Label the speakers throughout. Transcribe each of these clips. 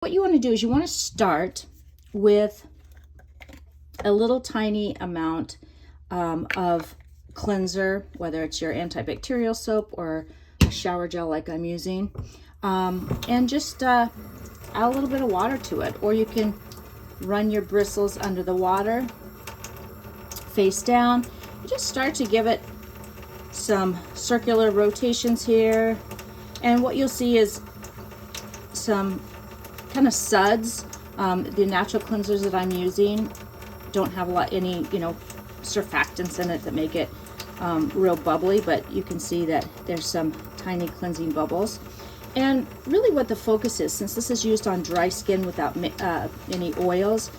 Speaker 1: What you want to do is you want to start with a little tiny amount of cleanser, whether it's your antibacterial soap or a shower gel like I'm using, and just add a little bit of water to it. Or you can run your bristles under the water, face down. You just start to give it some circular rotations here, and what you'll see is some kind of suds. The natural cleansers that I'm using don't have any surfactants in it that make it real bubbly, but you can see that there's some tiny cleansing bubbles. And really what the focus is, since this is used on dry skin without any oils,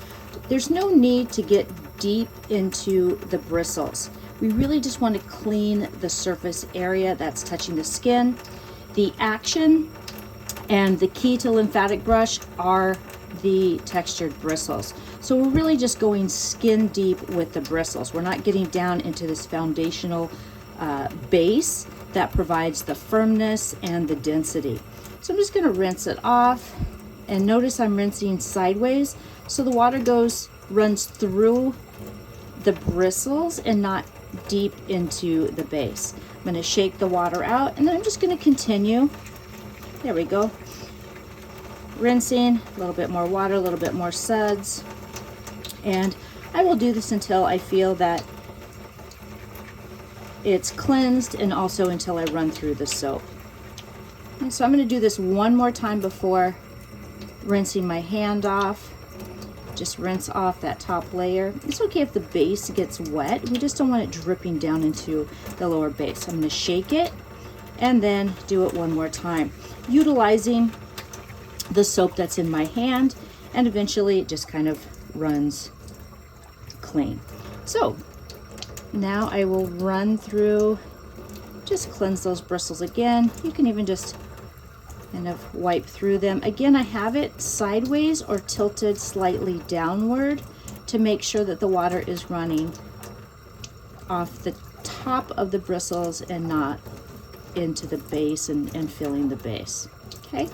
Speaker 1: there's no need to get deep into the bristles. We really just want to clean the surface area that's touching the skin. The action and the key to Lymphatic Brush are the textured bristles. So we're really just going skin deep with the bristles. We're not getting down into this foundational base that provides the firmness and the density. So I'm just going to rinse it off, and notice I'm rinsing sideways so the water runs through the bristles and not deep into the base. I'm going to shake the water out, and then I'm just going to continue. There we go. Rinsing, a little bit more water, a little bit more suds. And I will do this until I feel that it's cleansed, and also until I run through the soap. And so I'm going to do this one more time before rinsing my hand off. Just rinse off that top layer. It's okay if the base gets wet. We just don't want it dripping down into the lower base. I'm going to shake it and then do it one more time, utilizing the soap that's in my hand, and eventually it just kind of runs clean. So now I will run through, just cleanse those bristles again. You can even just kind of wipe through them. Again, I have it sideways or tilted slightly downward to make sure that the water is running off the top of the bristles and not into the base and filling the base. Okay.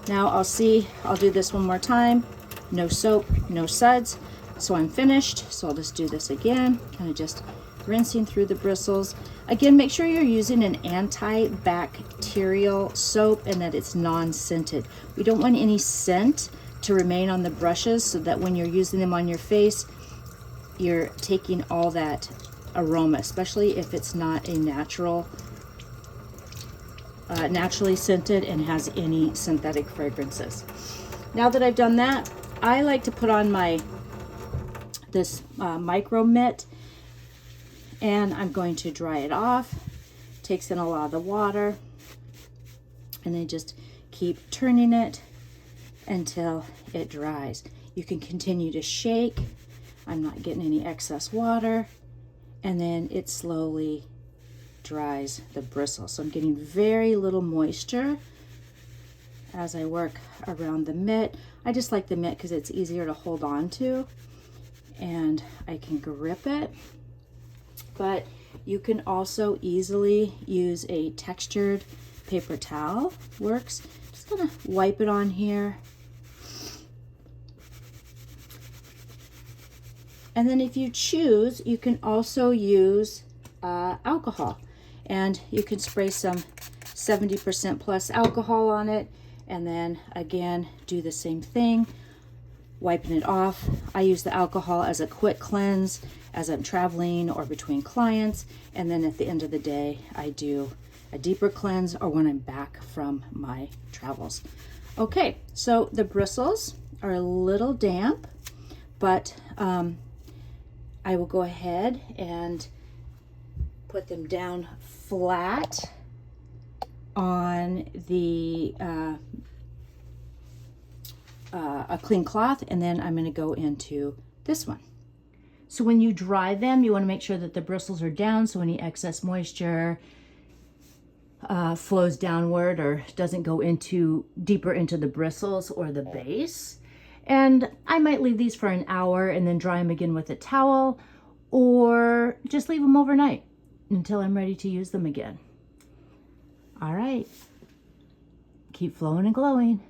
Speaker 1: Now I'll do this one more time. No soap, no suds. So I'm finished. So I'll just do this again, kind of just rinsing through the bristles. Again, make sure you're using an anti-bacterial soap and that it's non-scented. We don't want any scent to remain on the brushes, so that when you're using them on your face, you're taking all that aroma, especially if it's not a naturally scented and has any synthetic fragrances. Now that I've done that, I like to put on this micro mitt, and I'm going to dry it off. Takes in a lot of the water, and then just keep turning it until it dries. You can continue to shake. I'm not getting any excess water, and then it slowly dries the bristles. So I'm getting very little moisture as I work around the mitt. I just like the mitt because it's easier to hold on to, and I can grip it. But you can also easily use a textured paper towel. Works. Just gonna wipe it on here. And then if you choose, you can also use alcohol. And you can spray some 70% plus alcohol on it, and then again do the same thing, wiping it off. I use the alcohol as a quick cleanse as I'm traveling or between clients, and then at the end of the day I do a deeper cleanse or when I'm back from my travels. Okay, so the bristles are a little damp, but I will go ahead and put them down flat on the a clean cloth, and then I'm going to go into this one. So when you dry them, you want to make sure that the bristles are down, so any excess moisture flows downward or doesn't go deeper into the bristles or the base. And I might leave these for an hour and then dry them again with a towel, or just leave them overnight until I'm ready to use them again. All right, keep flowing and glowing.